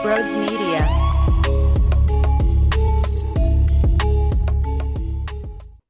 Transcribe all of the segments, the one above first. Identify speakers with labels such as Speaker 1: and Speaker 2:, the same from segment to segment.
Speaker 1: Brodes Media.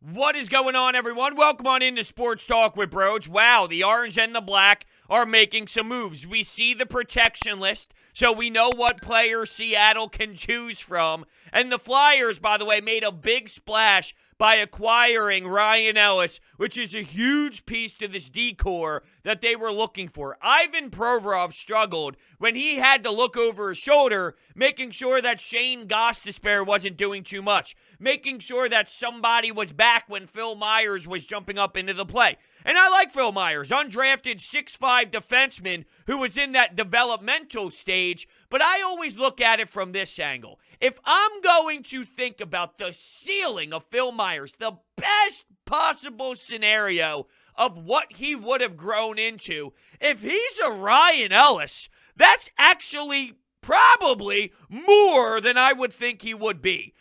Speaker 2: What is going on, everyone? Welcome on into Sports Talk with Brodes. Wow, the orange and the black are making some moves. We see the protection list, so we know what players Seattle can choose from. And the Flyers, by the way, made a big splash by acquiring Ryan Ellis, which is a huge piece to this decor that they were looking for. Ivan Provorov struggled when he had to look over his shoulder, making sure that Shane Gostisbehere wasn't doing too much, making sure that somebody was back when Phil Myers was jumping up into the play. And I like Phil Myers, undrafted 6'5" defenseman who was in that developmental stage, but I always look at it from this angle. If I'm going to think about the ceiling of Phil Myers, the best possible scenario of what he would have grown into, if he's a Ryan Ellis, that's actually probably more than I would think he would be.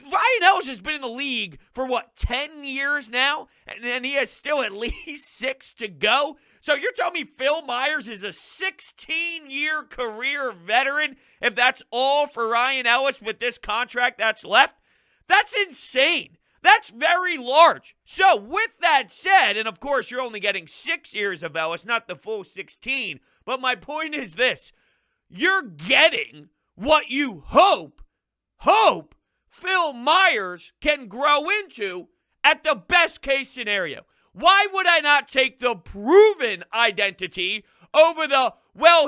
Speaker 2: Ryan Ellis has been in the league for, 10 years now? And he has still at least 6 to go? So you're telling me Phil Myers is a 16-year career veteran if that's all for Ryan Ellis with this contract that's left? That's insane. That's very large. So with that said, and of course you're only getting 6 years of Ellis, not the full 16, but my point is this. You're getting what you hope Phil Myers can grow into at the best case scenario. Why would I not take the proven identity over the,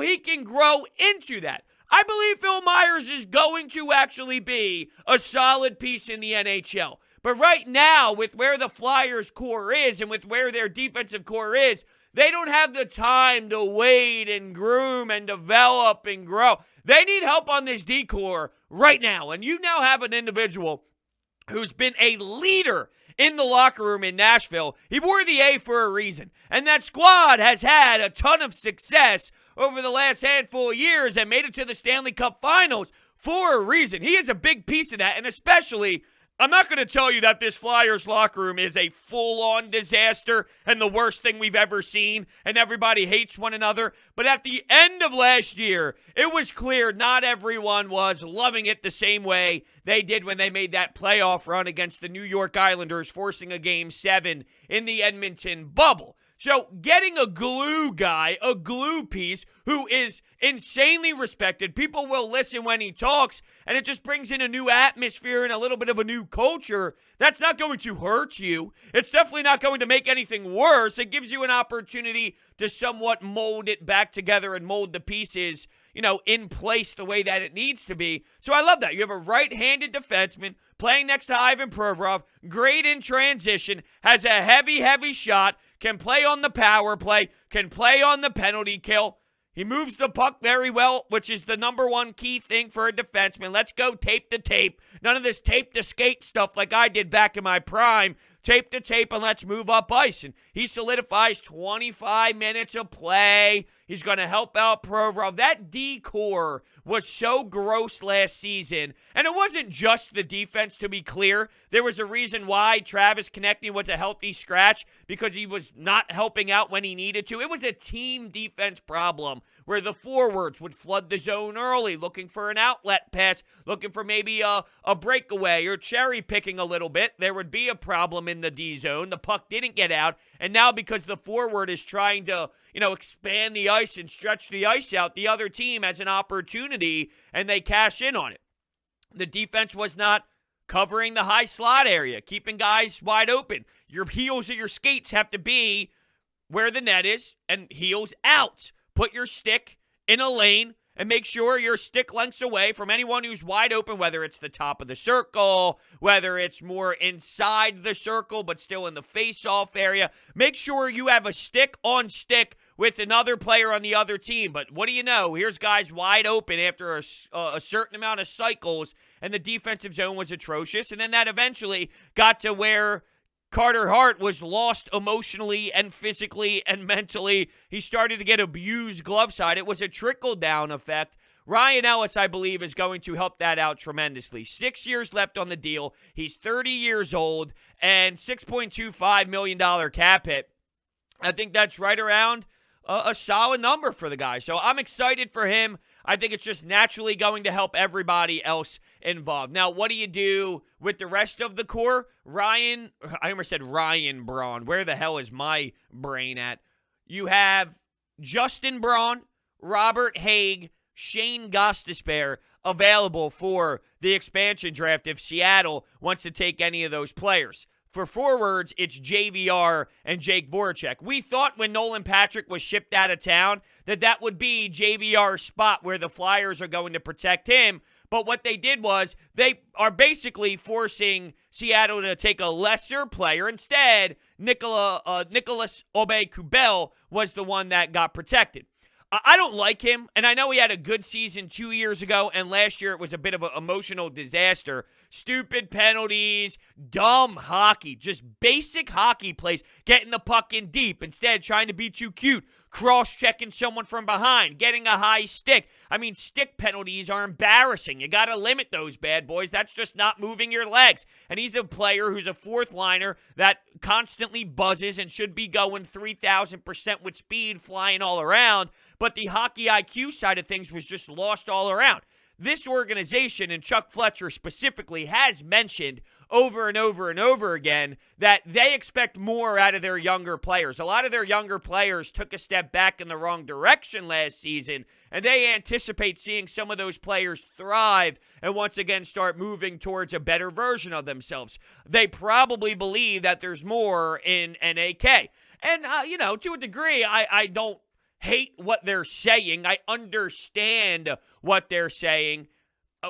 Speaker 2: he can grow into that? I believe Phil Myers is going to actually be a solid piece in the NHL. But right now, with where the Flyers core is and with where their defensive core is, they don't have the time to wait and groom and develop and grow. They need help on this D-core right now. And you now have an individual who's been a leader in the locker room in Nashville. He wore the A for a reason. And that squad has had a ton of success over the last handful of years and made it to the Stanley Cup Finals for a reason. He is a big piece of that, and especially, I'm not going to tell you that this Flyers locker room is a full-on disaster and the worst thing we've ever seen and everybody hates one another. But at the end of last year, it was clear not everyone was loving it the same way they did when they made that playoff run against the New York Islanders, forcing a Game 7 in the Edmonton bubble. So getting a glue guy, a glue piece who is insanely respected, people will listen when he talks, and it just brings in a new atmosphere and a little bit of a new culture, that's not going to hurt you. It's definitely not going to make anything worse. It gives you an opportunity to somewhat mold it back together and mold the pieces, in place the way that it needs to be. So I love that. You have a right-handed defenseman playing next to Ivan Provorov, great in transition, has a heavy shot, can play on the power play, can play on the penalty kill. He moves the puck very well, which is the number one key thing for a defenseman. Let's go tape to tape. None of this tape to skate stuff like I did back in my prime. Tape to tape, and let's move up ice. And he solidifies 25 minutes of play. He's going to help out Provorov. That D-core was so gross last season. And it wasn't just the defense, to be clear. There was a reason why Travis Konecny was a healthy scratch, because he was not helping out when he needed to. It was a team defense problem where the forwards would flood the zone early, looking for an outlet pass, looking for maybe a breakaway or cherry picking a little bit. There would be a problem in the D zone. The puck didn't get out. And now because the forward is trying to, expand the ice and stretch the ice out, the other team has an opportunity and they cash in on it. The defense was not covering the high slot area, keeping guys wide open. Your heels of your skates have to be where the net is and heels out. Put your stick in a lane and make sure you're stick lengths away from anyone who's wide open, whether it's the top of the circle, whether it's more inside the circle but still in the face-off area. Make sure you have a stick on stick with another player on the other team. But what do you know? Here's guys wide open after a certain amount of cycles, and the defensive zone was atrocious. And then that eventually got to where Carter Hart was lost emotionally and physically and mentally. He started to get abused glove side. It was a trickle-down effect. Ryan Ellis, I believe, is going to help that out tremendously. 6 years left on the deal. He's 30 years old and $6.25 million cap hit. I think that's right around a solid number for the guy. So I'm excited for him. I think it's just naturally going to help everybody else involved. Now, what do you do with the rest of the core? I almost said Ryan Braun. Where the hell is my brain at? You have Justin Braun, Robert Haig, Shane Gostisbehere available for the expansion draft if Seattle wants to take any of those players. For forwards, it's JVR and Jake Voracek. We thought when Nolan Patrick was shipped out of town that would be JVR's spot where the Flyers are going to protect him. But what they did was they are basically forcing Seattle to take a lesser player. Instead, Nicholas Aube-Kubel was the one that got protected. I don't like him, and I know he had a good season 2 years ago, and last year it was a bit of an emotional disaster. Stupid penalties, dumb hockey, just basic hockey plays, getting the puck in deep instead, trying to be too cute, cross-checking someone from behind, getting a high stick. I mean, stick penalties are embarrassing. You got to limit those bad boys. That's just not moving your legs. And he's a player who's a fourth liner that constantly buzzes and should be going 3,000% with speed, flying all around. But the hockey IQ side of things was just lost all around. This organization, and Chuck Fletcher specifically, has mentioned over and over and over again that they expect more out of their younger players. A lot of their younger players took a step back in the wrong direction last season, and they anticipate seeing some of those players thrive and once again start moving towards a better version of themselves. They probably believe that there's more in NAK. And, to a degree, I don't hate what they're saying. I understand what they're saying.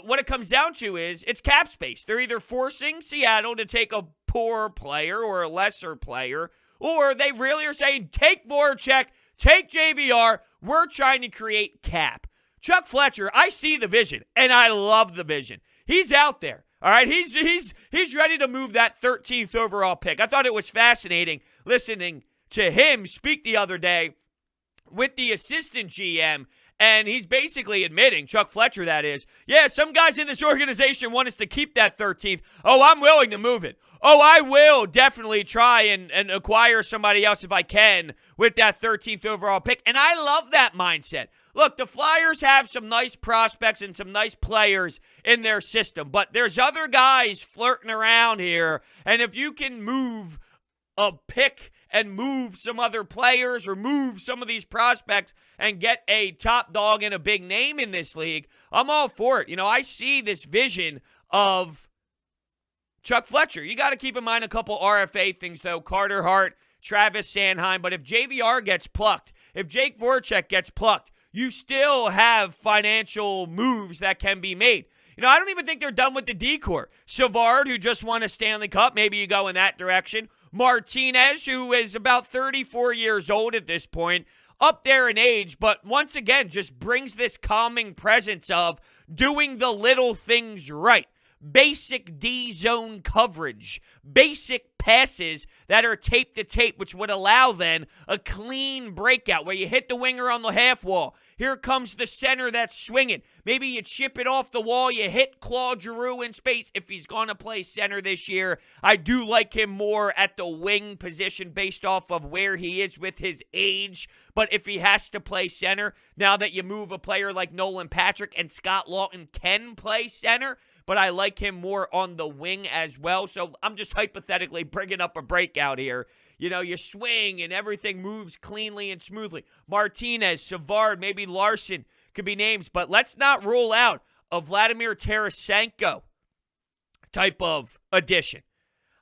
Speaker 2: What it comes down to is it's cap space. They're either forcing Seattle to take a poor player or a lesser player, or they really are saying, take Voracek, take JVR. We're trying to create cap. Chuck Fletcher, I see the vision, and I love the vision. He's out there. All right, he's ready to move that 13th overall pick. I thought it was fascinating listening to him speak the other day with the assistant GM, and he's basically admitting, Chuck Fletcher that is, yeah, some guys in this organization want us to keep that 13th. Oh, I'm willing to move it. Oh, I will definitely try and acquire somebody else if I can with that 13th overall pick, and I love that mindset. Look, the Flyers have some nice prospects and some nice players in their system, but there's other guys flirting around here, and if you can move a pick and move some other players or move some of these prospects and get a top dog and a big name in this league, I'm all for it. I see this vision of Chuck Fletcher. You got to keep in mind a couple RFA things, though. Carter Hart, Travis Sanheim. But if JVR gets plucked, if Jake Voracek gets plucked, you still have financial moves that can be made. I don't even think they're done with the decor. Savard, who just won a Stanley Cup, maybe you go in that direction. Martinez, who is about 34 years old at this point, up there in age, but once again, just brings this calming presence of doing the little things right. Basic D-zone coverage, basic passes that are tape to tape, which would allow then a clean breakout where you hit the winger on the half wall. Here comes the center that's swinging. Maybe you chip it off the wall, you hit Claude Giroux in space. If he's going to play center this year, I do like him more at the wing position based off of where he is with his age. But if he has to play center, now that you move a player like Nolan Patrick and Scott Lawton can play center, but I like him more on the wing as well. So I'm just hypothetically bringing up a breakout here. You swing and everything moves cleanly and smoothly. Martinez, Savard, maybe Larson could be names, but let's not rule out a Vladimir Tarasenko type of addition.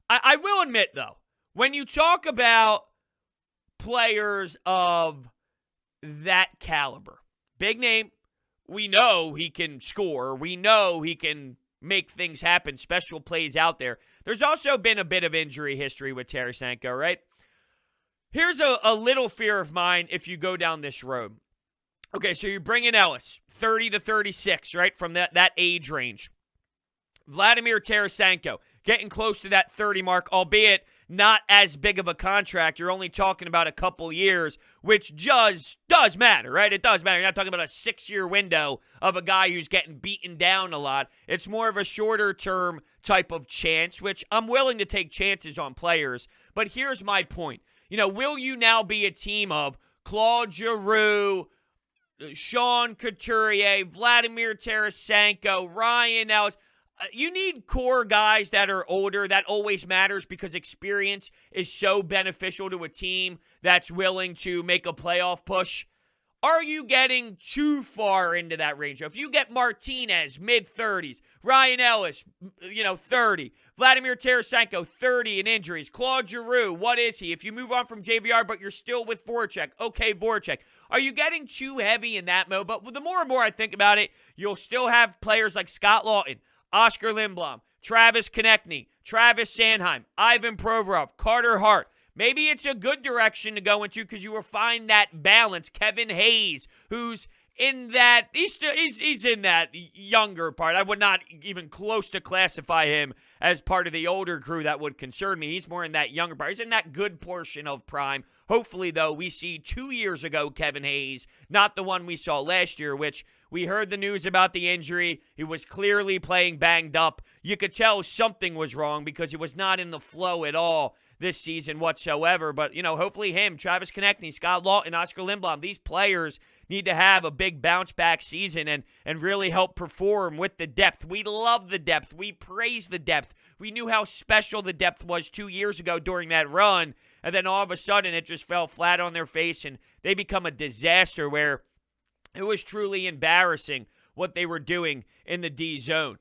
Speaker 2: I will admit, though, when you talk about players of that caliber, big name, we know he can score. We know he can make things happen, special plays out there. There's also been a bit of injury history with Tarasenko, right? Here's a little fear of mine if you go down this road. Okay, so you're bringing Ellis, 30 to 36, right, from that age range. Vladimir Tarasenko, getting close to that 30 mark, albeit not as big of a contract. You're only talking about a couple years, which does matter, right? It does matter. You're not talking about a 6-year window of a guy who's getting beaten down a lot. It's more of a shorter-term type of chance, which I'm willing to take chances on players. But here's my point. Will you now be a team of Claude Giroux, Sean Couturier, Vladimir Tarasenko, Ryan Ellis. You need core guys that are older. That always matters because experience is so beneficial to a team that's willing to make a playoff push. Are you getting too far into that range? If you get Martinez, mid-30s, Ryan Ellis, 30, Vladimir Tarasenko, 30 in injuries, Claude Giroux, what is he? If you move on from JVR, but you're still with Voracek, okay, Voracek. Are you getting too heavy in that mode? But the more and more I think about it, you'll still have players like Scott Laughton, Oscar Lindblom, Travis Konechny, Travis Sanheim, Ivan Provorov, Carter Hart. Maybe it's a good direction to go into because you will find that balance. Kevin Hayes, who's in that, he's in that younger part. I would not even close to classify him as part of the older crew that would concern me. He's more in that younger part. He's in that good portion of prime. Hopefully, though, we see 2 years ago Kevin Hayes, not the one we saw last year, which we heard the news about the injury. He was clearly playing banged up. You could tell something was wrong because he was not in the flow at all this season whatsoever. But, hopefully him, Travis Konechny, Scott Laughton, Oscar Lindblom, these players need to have a big bounce-back season and really help perform with the depth. We love the depth. We praise the depth. We knew how special the depth was 2 years ago during that run, and then all of a sudden it just fell flat on their face, and they become a disaster where it was truly embarrassing what they were doing in the D zone.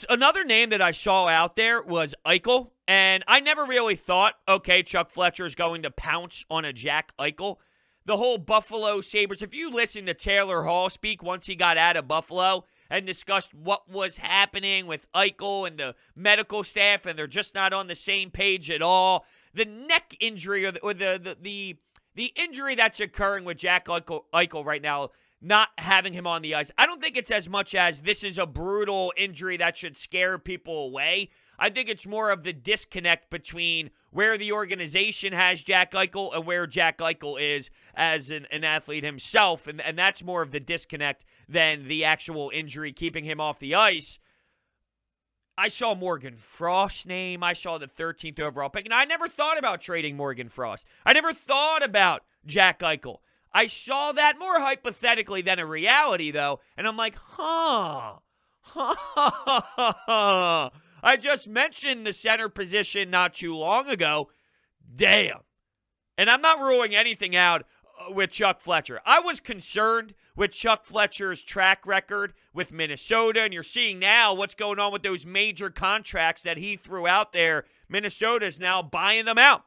Speaker 2: Another name that I saw out there was Eichel, and I never really thought, okay, Chuck Fletcher is going to pounce on a Jack Eichel. The whole Buffalo Sabres, if you listen to Taylor Hall speak once he got out of Buffalo and discussed what was happening with Eichel and the medical staff, and they're just not on the same page at all, the neck injury or the injury that's occurring with Jack Eichel right now, not having him on the ice, I don't think it's as much as this is a brutal injury that should scare people away. I think it's more of the disconnect between where the organization has Jack Eichel and where Jack Eichel is as an athlete himself, and that's more of the disconnect than the actual injury keeping him off the ice. I saw Morgan Frost's name. I saw the 13th overall pick, and I never thought about trading Morgan Frost. I never thought about Jack Eichel. I saw that more hypothetically than a reality, though, and I'm like, I just mentioned the center position not too long ago. Damn. And I'm not ruling anything out with Chuck Fletcher. I was concerned with Chuck Fletcher's track record with Minnesota, and you're seeing now what's going on with those major contracts that he threw out there. Minnesota's now buying them out.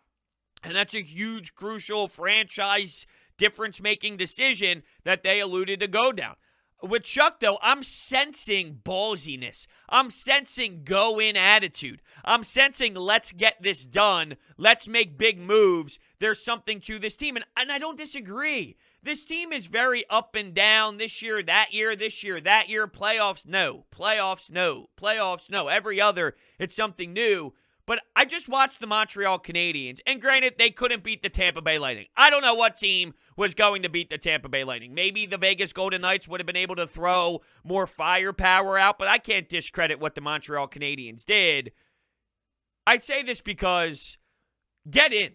Speaker 2: And that's a huge, crucial franchise difference-making decision that they alluded to go down. With Chuck, though, I'm sensing ballsiness. I'm sensing go-in attitude. I'm sensing let's get this done. Let's make big moves. There's something to this team, and I don't disagree. This team is very up and down this year, that year, this year, that year. Playoffs, no. Playoffs, no. Playoffs, no. Every other, it's something new. But I just watched the Montreal Canadiens, and granted, they couldn't beat the Tampa Bay Lightning. I don't know what team was going to beat the Tampa Bay Lightning. Maybe the Vegas Golden Knights would have been able to throw more firepower out, but I can't discredit what the Montreal Canadiens did. I say this because get in.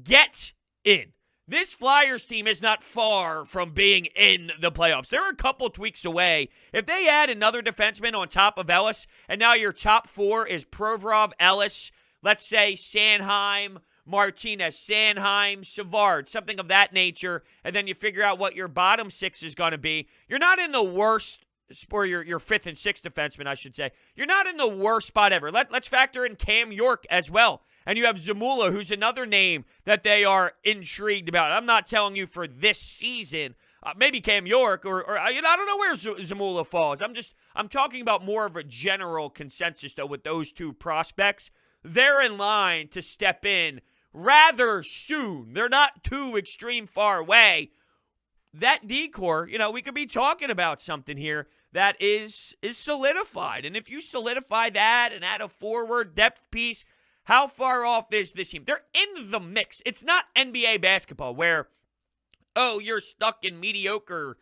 Speaker 2: Get in. This Flyers team is not far from being in the playoffs. They're a couple tweaks away. If they add another defenseman on top of Ellis, and now your top four is Provorov, Ellis, let's say Sanheim, Martinez, Sanheim, Savard, something of that nature, and then you figure out what your bottom six is going to be, you're not in the worst, or your fifth and sixth defenseman, I should say. You're not in the worst spot ever. Let's factor in Cam York as well. And you have Zamula, who's another name that they are intrigued about. I'm not telling you for this season. Maybe Cam York, or I don't know where Zamula falls. I'm talking about more of a general consensus, though, with those two prospects. They're in line to step in rather soon. They're not too extreme far away. That decor, we could be talking about something here that is solidified. And if you solidify that and add a forward depth piece, how far off is this team? They're in the mix. It's not NBA basketball where, you're stuck in mediocre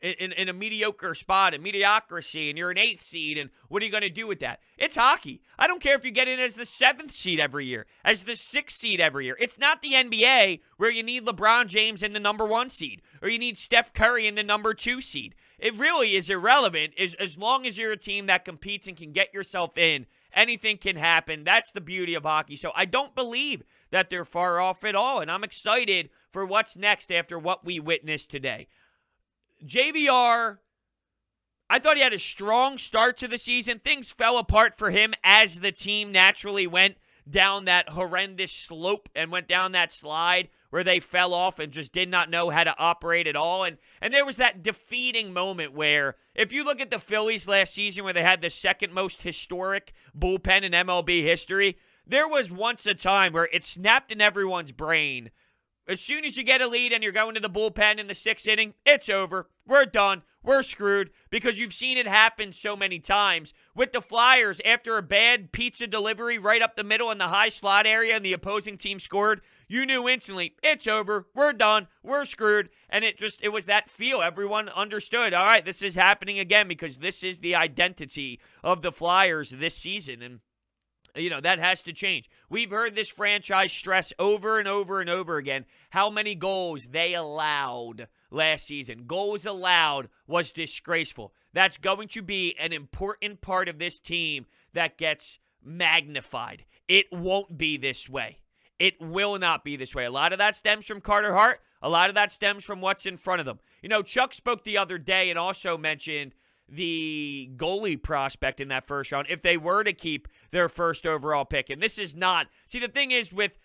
Speaker 2: in a mediocre spot, in mediocrity, and you're an 8th seed, and what are you going to do with that? It's hockey. I don't care if you get in as the 7th seed every year, as the 6th seed every year. It's not the NBA where you need LeBron James in the number 1 seed, or you need Steph Curry in the number 2 seed. It really is irrelevant as long as you're a team that competes and can get yourself in. Anything can happen. That's the beauty of hockey. So I don't believe that they're far off at all, and I'm excited for what's next after what we witnessed today. JVR, I thought he had a strong start to the season. Things fell apart for him as the team naturally went down that horrendous slope and went down that slide where they fell off and just did not know how to operate at all. And there was that defeating moment where, if you look at the Phillies last season where they had the second most historic bullpen in MLB history, there was once a time where it snapped in everyone's brain. As soon as you get a lead and you're going to the bullpen in the 6th inning, it's over. We're done. We're screwed, because you've seen it happen so many times. With the Flyers, after a bad pizza delivery right up the middle in the high slot area and the opposing team scored, you knew instantly, it's over. We're done. We're screwed. And it was that feel. Everyone understood, all right, this is happening again, because this is the identity of the Flyers this season. And that has to change. We've heard this franchise stress over and over and over again how many goals they allowed last season. Goals allowed was disgraceful. That's going to be an important part of this team that gets magnified. It won't be this way. It will not be this way. A lot of that stems from Carter Hart. A lot of that stems from what's in front of them. Chuck spoke the other day and also mentioned the goalie prospect in that first round if they were to keep their first overall pick. And this is not... See, the thing is with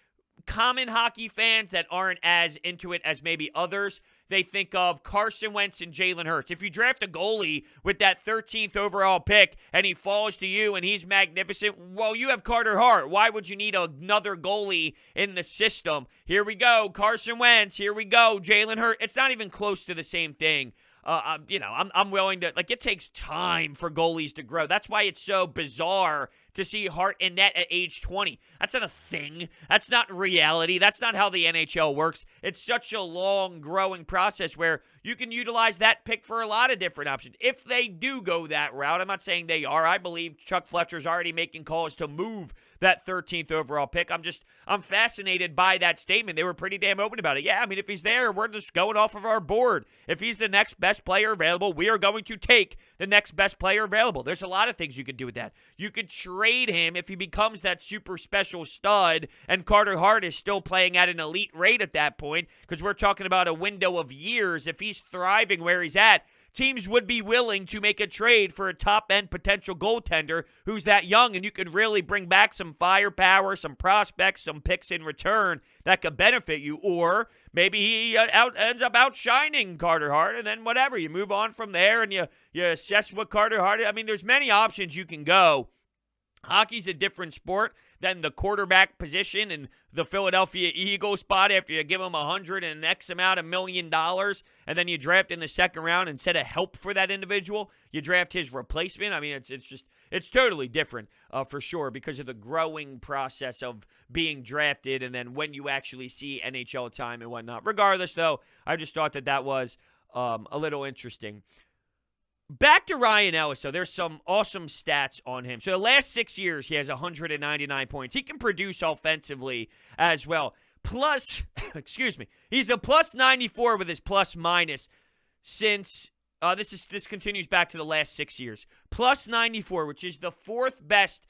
Speaker 2: common hockey fans that aren't as into it as maybe others, they think of Carson Wentz and Jalen Hurts. If you draft a goalie with that 13th overall pick and he falls to you and he's magnificent, well, you have Carter Hart. Why would you need another goalie in the system? Here we go, Carson Wentz. Here we go, Jalen Hurts. It's not even close to the same thing. I'm willing to, it takes time for goalies to grow. That's why it's so bizarre to see Hart in net at age 20. That's not a thing. That's not reality. That's not how the NHL works. It's such a long growing process where you can utilize that pick for a lot of different options. If they do go that route, I'm not saying they are. I believe Chuck Fletcher's already making calls to move that 13th overall pick. I'm fascinated by that statement. They were pretty damn open about it. Yeah, if he's there, we're just going off of our board. If he's the next best player available, we are going to take the next best player available. There's a lot of things you could do with that. You could trade him if he becomes that super special stud, and Carter Hart is still playing at an elite rate at that point, because we're talking about a window of years. If he's thriving where he's at, teams would be willing to make a trade for a top-end potential goaltender who's that young, and you could really bring back some firepower, some prospects, some picks in return that could benefit you. Or maybe he ends up outshining Carter Hart, and then whatever. You move on from there, and you assess what Carter Hart is. There's many options you can go. Hockey's a different sport than the quarterback position and the Philadelphia Eagles spot. After you give them 100 and an X amount of $1 million, and then you draft in the second round instead of help for that individual, you draft his replacement. It's totally different for sure, because of the growing process of being drafted and then when you actually see NHL time and whatnot. Regardless, though, I just thought that was a little interesting. Back to Ryan Ellis, though, there's some awesome stats on him. So the last 6 years, he has 199 points. He can produce offensively as well. Plus, he's a plus 94 with his plus minus since, this continues back to the last 6 years. Plus 94, which is the fourth best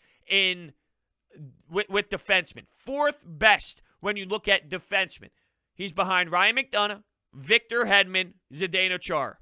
Speaker 2: with defensemen. Fourth best when you look at defensemen. He's behind Ryan McDonough, Victor Hedman, Zdeno Chara.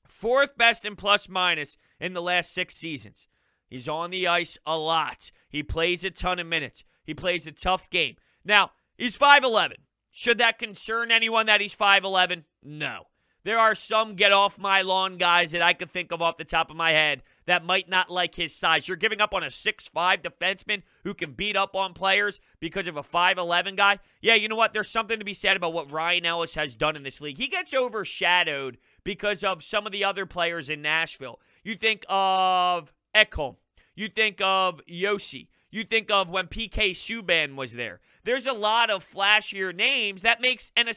Speaker 2: Fourth best in plus minus in the last 6 seasons. He's on the ice a lot. He plays a ton of minutes. He plays a tough game. Now, he's 5'11". Should that concern anyone that he's 5'11"? No. There are some get-off-my-lawn guys that I could think of off the top of my head that might not like his size. You're giving up on a 6'5" defenseman who can beat up on players because of a 5'11" guy? Yeah, you know what? There's something to be said about what Ryan Ellis has done in this league. He gets overshadowed because of some of the other players in Nashville. You think of Ekholm. You think of Yossi. You think of when PK Subban was there. There's a lot of flashier names that makes an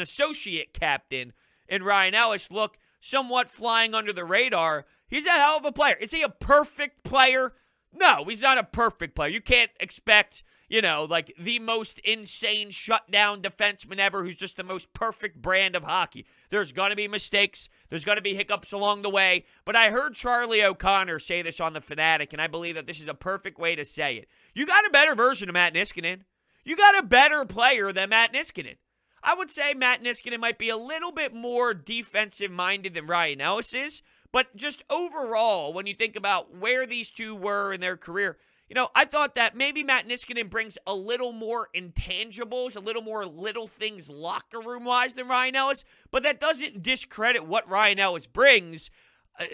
Speaker 2: associate captain in Ryan Ellis look somewhat flying under the radar. He's a hell of a player. Is he a perfect player? No, he's not a perfect player. You can't expect, like the most insane shutdown defenseman ever who's just the most perfect brand of hockey. There's going to be mistakes. There's going to be hiccups along the way. But I heard Charlie O'Connor say this on The Fanatic, and I believe that this is a perfect way to say it. You got a better version of Matt Niskanen. You got a better player than Matt Niskanen. I would say Matt Niskanen might be a little bit more defensive-minded than Ryan Ellis is. But just overall, when you think about where these two were in their career, I thought that maybe Matt Niskanen brings a little more intangibles, a little more little things locker room-wise than Ryan Ellis, but that doesn't discredit what Ryan Ellis brings.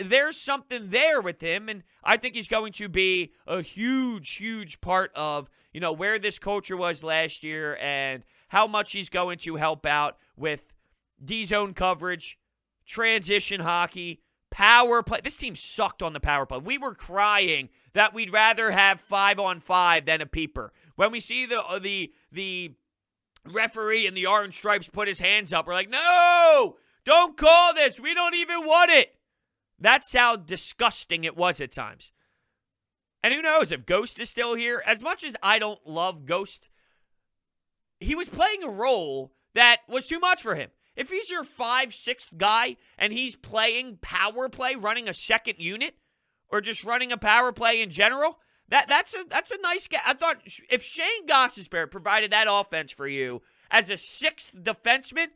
Speaker 2: There's something there with him, and I think he's going to be a huge, huge part of, where this culture was last year and how much he's going to help out with D-zone coverage, transition hockey, power play. This team sucked on the power play. We were crying that we'd rather have 5-on-5 than a peeper. When we see the referee in the orange stripes put his hands up, we're like, no, don't call this. We don't even want it. That's how disgusting it was at times. And who knows if Ghost is still here. As much as I don't love Ghost, he was playing a role that was too much for him. If he's your 5-6th guy and he's playing power play, running a second unit, or just running a power play in general, that's a nice guy. I thought if Shane Gostisbehere provided that offense for you as a 6th defenseman,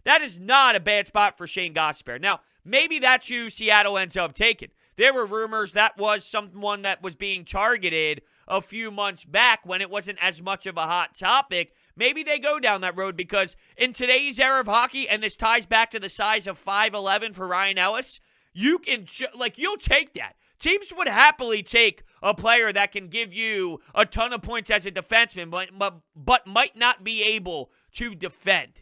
Speaker 2: that is not a bad spot for Shane Gostisbehere. Now, maybe that's who Seattle ends up taking. There were rumors that was someone that was being targeted a few months back when it wasn't as much of a hot topic. Maybe they go down that road because in today's era of hockey, and this ties back to the size of 5'11" for Ryan Ellis, you'll take that. Teams would happily take a player that can give you a ton of points as a defenseman, but might not be able to defend.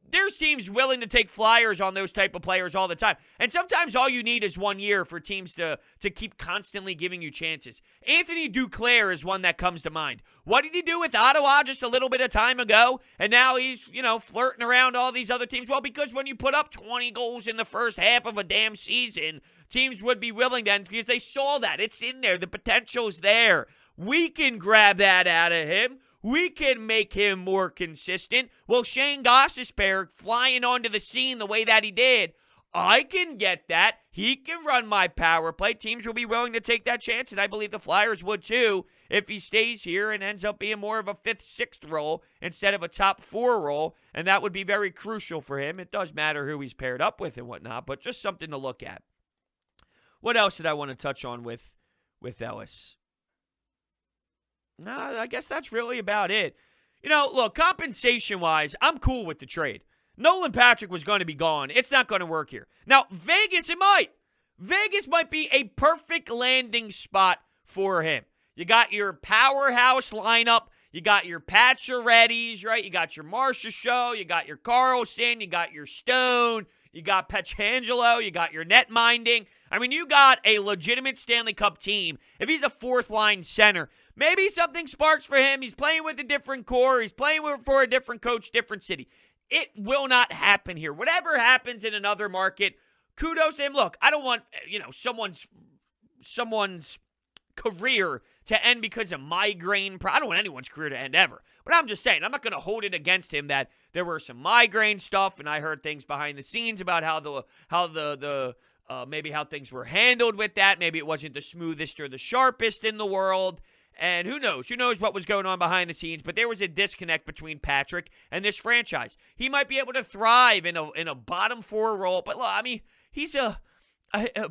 Speaker 2: There's teams willing to take flyers on those type of players all the time. And sometimes all you need is 1 year for teams to keep constantly giving you chances. Anthony Duclair is one that comes to mind. What did he do with Ottawa just a little bit of time ago? And now he's, flirting around all these other teams. Well, because when you put up 20 goals in the first half of a damn season, teams would be willing then because they saw that. It's in there. The potential's there. We can grab that out of him. We can make him more consistent. Well, Shane Gostisbehere flying onto the scene the way that he did, I can get that. He can run my power play. Teams will be willing to take that chance, and I believe the Flyers would too if he stays here and ends up being more of a 5th, 6th role instead of a top 4 role, and that would be very crucial for him. It does matter who he's paired up with and whatnot, but just something to look at. What else did I want to touch on with Ellis? No, I guess that's really about it. Look, compensation-wise, I'm cool with the trade. Nolan Patrick was going to be gone. It's not going to work here. Now, Vegas, it might. Vegas might be a perfect landing spot for him. You got your powerhouse lineup. You got your Pacioretty's, right? You got your Marchessault. You got your Carlson. You got your Stone. You got Pietrangelo. You got your net minding. I mean, you got a legitimate Stanley Cup team. If he's a 4th-line center, maybe something sparks for him. He's playing with a different core. He's playing for a different coach, different city. It will not happen here. Whatever happens in another market, kudos to him. Look, I don't want, someone's career to end because of migraine. I don't want anyone's career to end ever. But I'm just saying, I'm not going to hold it against him that there were some migraine stuff, and I heard things behind the scenes about maybe how things were handled with that. Maybe it wasn't the smoothest or the sharpest in the world. And who knows? Who knows what was going on behind the scenes? But there was a disconnect between Patrick and this franchise. He might be able to thrive in a bottom 4 role. But look, I mean, he's a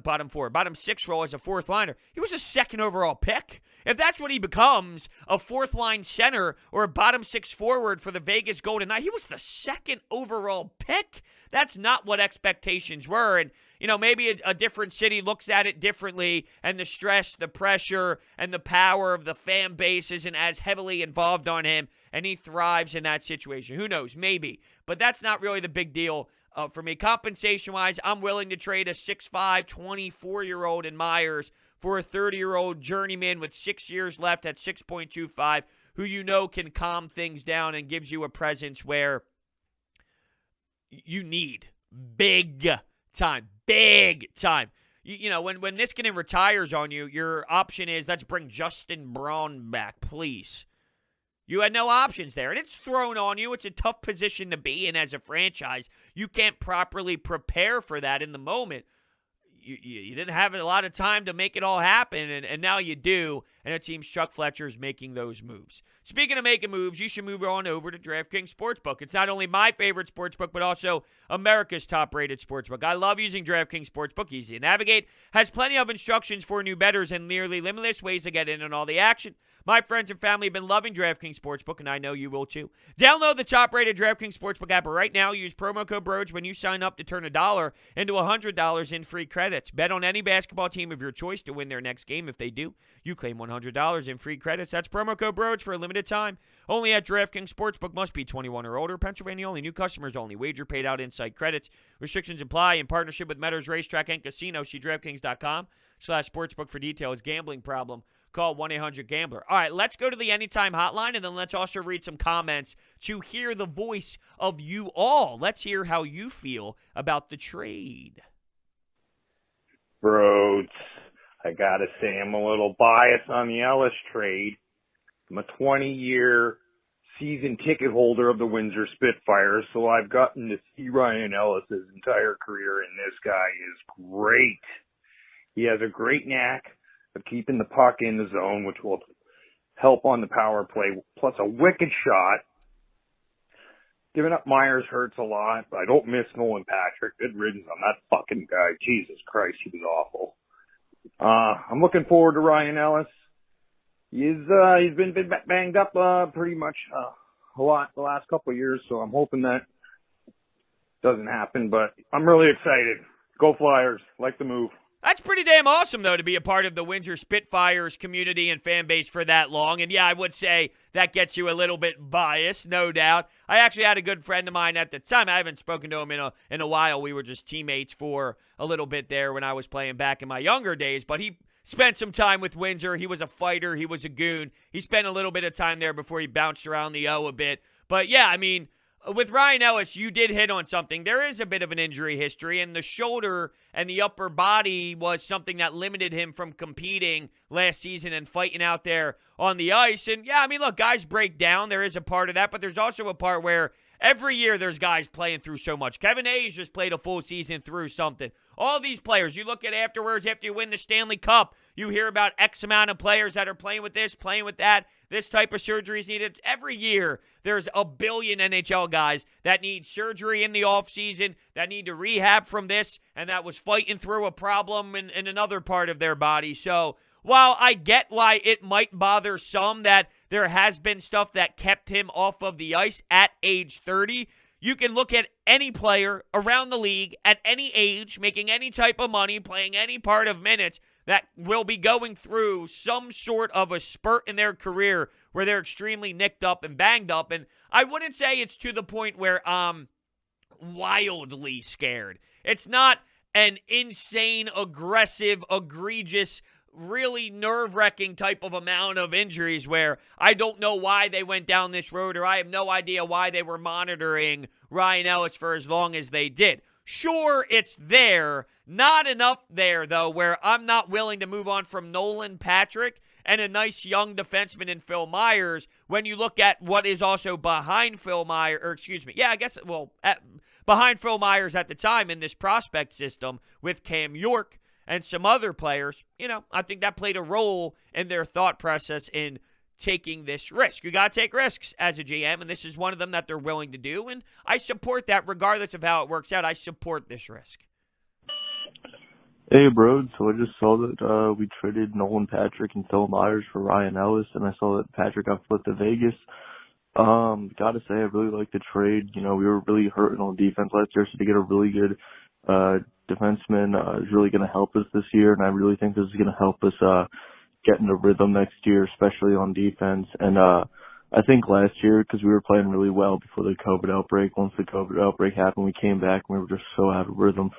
Speaker 2: bottom 6 role as a 4th liner. He was a 2nd overall pick. If that's what he becomes, a 4th line center or a bottom 6 forward for the Vegas Golden Knights, he was the 2nd overall pick. That's not what expectations were. And, maybe a different city looks at it differently, and the stress, the pressure, and the power of the fan base isn't as heavily involved on him, and he thrives in that situation. Who knows? Maybe. But that's not really the big deal for me. Compensation-wise, I'm willing to trade a 6'5", 24-year-old in Myers for a 30-year-old journeyman with 6 years left at 6.25, who can calm things down and gives you a presence where you need big time. Big time. You know, when Niskanen retires on you, your option is, let's bring Justin Braun back, please. You had no options there, and it's thrown on you. It's a tough position to be in as a franchise. You can't properly prepare for that in the moment. You didn't have a lot of time to make it all happen, and now you do, and it seems Chuck Fletcher is making those moves. Speaking of making moves, you should move on over to DraftKings Sportsbook. It's not only my favorite sportsbook, but also America's top-rated sportsbook. I love using DraftKings Sportsbook. Easy to navigate, has plenty of instructions for new bettors, and nearly limitless ways to get in on all the action. My friends and family have been loving DraftKings Sportsbook, and I know you will too. Download the top-rated DraftKings Sportsbook app right now. Use promo code Brodes when you sign up to turn $1 into $100 in free credits. Bet on any basketball team of your choice to win their next game. If they do, you claim $100 in free credits. That's promo code Brodes for a limited time. Only at DraftKings Sportsbook. Must be 21 or older. Pennsylvania only. New customers only. Wager paid out inside credits. Restrictions apply in partnership with Meadows Racetrack and Casino. See DraftKings.com/sportsbook for details. Gambling problem? Call 1-800-GAMBLER. All right, let's go to the Anytime Hotline, and then let's also read some comments to hear the voice of you all. Let's hear how you feel about the trade.
Speaker 1: Brodes, I got to say I'm a little biased on the Ellis trade. I'm a 20-year season ticket holder of the Windsor Spitfires, so I've gotten to see Ryan Ellis his entire career, and this guy is great. He has a great knack of keeping the puck in the zone, which will help on the power play, plus a wicked shot. Giving up Myers hurts a lot, but I don't miss Nolan Patrick. Good riddance on that fucking guy. Jesus Christ, he was awful. I'm looking forward to Ryan Ellis. He's been banged up pretty much a lot the last couple of years, so I'm hoping that doesn't happen, but I'm really excited. Go Flyers. Like the move.
Speaker 2: That's pretty damn awesome, though, to be a part of the Windsor Spitfires community and fan base for that long. And, yeah, I would say that gets you a little bit biased, no doubt. I actually had a good friend of mine at the time. I haven't spoken to him in a while. We were just teammates for a little bit there when I was playing back in my younger days. But he spent some time with Windsor. He was a fighter. He was a goon. He spent a little bit of time there before he bounced around the O a bit. But, yeah, I mean, with Ryan Ellis, you did hit on something. There is a bit of an injury history, and the shoulder and the upper body was something that limited him from competing last season and fighting out there on the ice. And, yeah, I mean, look, guys break down. There is a part of that, but there's also a part where every year there's guys playing through so much. Kevin Hayes just played a full season through something. All these players, you look at afterwards, after you win the Stanley Cup, you hear about X amount of players that are playing with this, playing with that. This type of surgery is needed. Every year, there's a billion NHL guys that need surgery in the offseason, that need to rehab from this, and that was fighting through a problem in another part of their body. So while I get why it might bother some that there has been stuff that kept him off of the ice at age 30, you can look at any player around the league at any age, making any type of money, playing any part of minutes, that will be going through some sort of a spurt in their career where they're extremely nicked up and banged up. And I wouldn't say it's to the point where I'm wildly scared. It's not an insane, aggressive, egregious, really nerve-wracking type of amount of injuries where I don't know why they went down this road, or I have no idea why they were monitoring Ryan Ellis for as long as they did. Sure, it's there. Not enough there, though, where I'm not willing to move on from Nolan Patrick and a nice young defenseman in Phil Myers when you look at what is also behind Phil Myers, behind Phil Myers at the time in this prospect system with Cam York and some other players. You know, I think that played a role in their thought process in taking this risk. You got to take risks as a GM, and this is one of them that they're willing to do, and I support that regardless of how it works out. I support this risk.
Speaker 3: Hey, Brodes. So I just saw that we traded Nolan Patrick and Phil Myers for Ryan Ellis, and I saw that Patrick got flipped to Vegas. Gotta say, I really like the trade. You know, we were really hurting on defense last year, so to get a really good defenseman is really going to help us this year, and I really think this is going to help us get in a rhythm next year, especially on defense. And I think last year, because we were playing really well before the COVID outbreak, once the COVID outbreak happened, we came back and we were just so out of rhythm.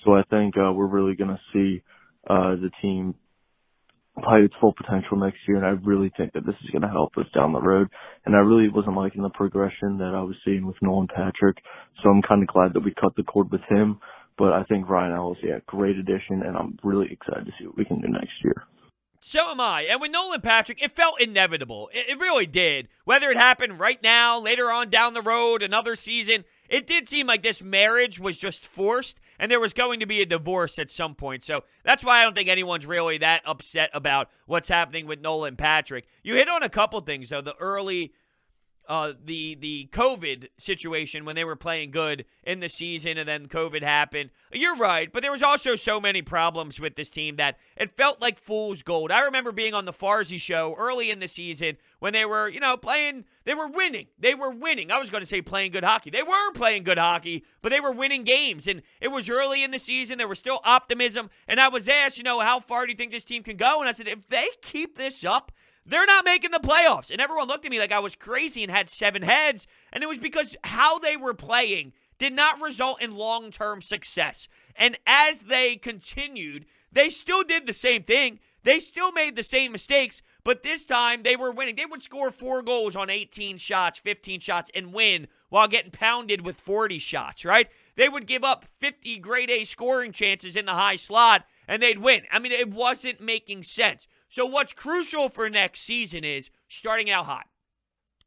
Speaker 3: So I think we're really going to see the team play its full potential next year, and I really think that this is going to help us down the road. And I really wasn't liking the progression that I was seeing with Nolan Patrick, so I'm kind of glad that we cut the cord with him. But I think Ryan Ellis, great addition, and I'm really excited to see what we can do next year.
Speaker 2: So am I. And with Nolan Patrick, it felt inevitable. It really did. Whether it happened right now, later on down the road, another season, it did seem like this marriage was just forced and there was going to be a divorce at some point. So that's why I don't think anyone's really that upset about what's happening with Nolan Patrick. You hit on a couple things, though. The early the COVID situation when they were playing good in the season and then COVID happened. You're right, but there was also so many problems with this team that it felt like fool's gold. I remember being on the Farzy show early in the season when they were, playing, they were winning. They were winning. I was going to say playing good hockey. They were playing good hockey, but they were winning games. And it was early in the season. There was still optimism. And I was asked, how far do you think this team can go? And I said, if they keep this up, they're not making the playoffs. And everyone looked at me like I was crazy and had 7 heads. And it was because how they were playing did not result in long-term success. And as they continued, they still did the same thing. They still made the same mistakes, but this time they were winning. They would score 4 goals on 18 shots, 15 shots, and win while getting pounded with 40 shots, right? They would give up 50 grade A scoring chances in the high slot, and they'd win. I mean, it wasn't making sense. So what's crucial for next season is starting out hot.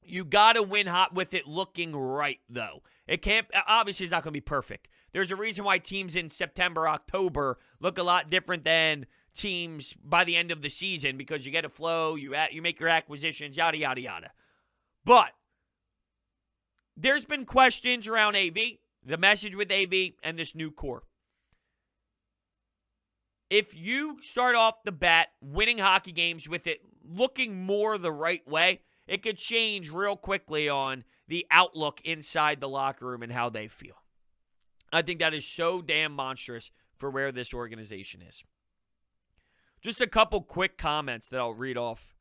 Speaker 2: You got to win hot with it looking right, though. It can't, obviously, it's not going to be perfect. There's a reason why teams in September, October look a lot different than teams by the end of the season because you get a flow, you make your acquisitions, yada, yada, yada. But there's been questions around AV, the message with AV, and this new core. If you start off the bat winning hockey games with it looking more the right way, it could change real quickly on the outlook inside the locker room and how they feel. I think that is so damn monstrous for where this organization is. Just a couple quick comments that I'll read off.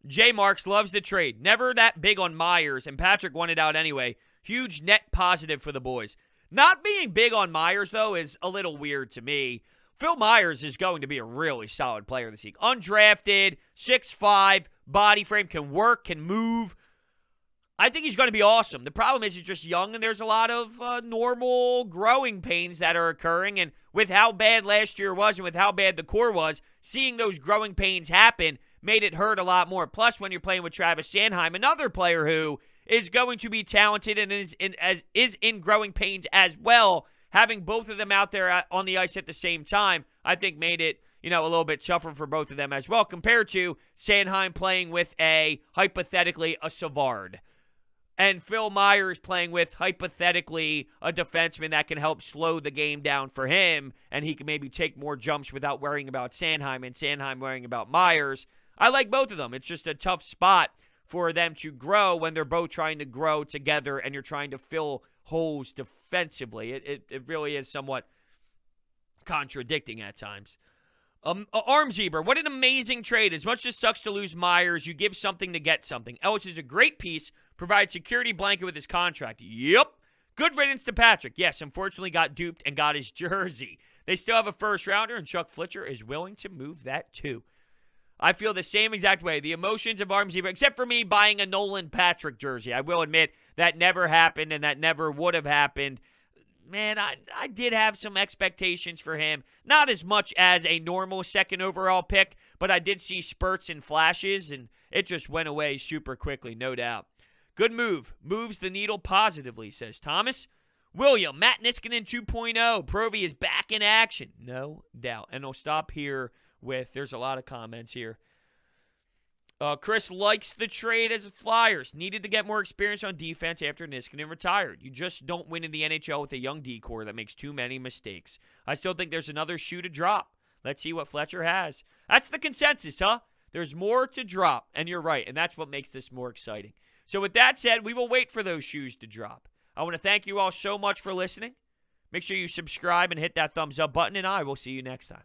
Speaker 2: J. Marks loves the trade. Never that big on Myers, and Patrick wanted out anyway. Huge net positive for the boys. Not being big on Myers, though, is a little weird to me. Phil Myers is going to be a really solid player this week. Undrafted, 6'5", body frame, can work, can move. I think he's going to be awesome. The problem is he's just young, and there's a lot of normal growing pains that are occurring. And with how bad last year was and with how bad the core was, seeing those growing pains happen made it hurt a lot more. Plus, when you're playing with Travis Sanheim, another player who is going to be talented and is in growing pains as well, having both of them out there on the ice at the same time, I think made it, a little bit tougher for both of them as well, compared to Sanheim playing with hypothetically, a Savard. And Phil Myers playing with, hypothetically, a defenseman that can help slow the game down for him, and he can maybe take more jumps without worrying about Sanheim, and Sanheim worrying about Myers. I like both of them. It's just a tough spot for them to grow when they're both trying to grow together and you're trying to fill holes defensively. It really is somewhat contradicting at times. Armzebra, what an amazing trade. As much as it sucks to lose Myers, you give something to get something. Ellis is a great piece, provides security blanket with his contract. Yep. Good riddance to Patrick. Yes, unfortunately got duped and got his jersey. They still have a first rounder, and Chuck Fletcher is willing to move that too. I feel the same exact way. The emotions of Armzebra, except for me buying a Nolan Patrick jersey. I will admit that never happened and that never would have happened. Man, I did have some expectations for him. Not as much as a normal second overall pick, but I did see spurts and flashes, and it just went away super quickly, no doubt. Good move. Moves the needle positively, says Thomas. William, Matt Niskanen 2.0. Provy is back in action. No doubt. And I'll stop here with, there's a lot of comments here. Chris likes the trade as Flyers. Needed to get more experience on defense after Niskanen retired. You just don't win in the NHL with a young D-core that makes too many mistakes. I still think there's another shoe to drop. Let's see what Fletcher has. That's the consensus, huh? There's more to drop, and you're right, and that's what makes this more exciting. So with that said, we will wait for those shoes to drop. I want to thank you all so much for listening. Make sure you subscribe and hit that thumbs up button, and I will see you next time.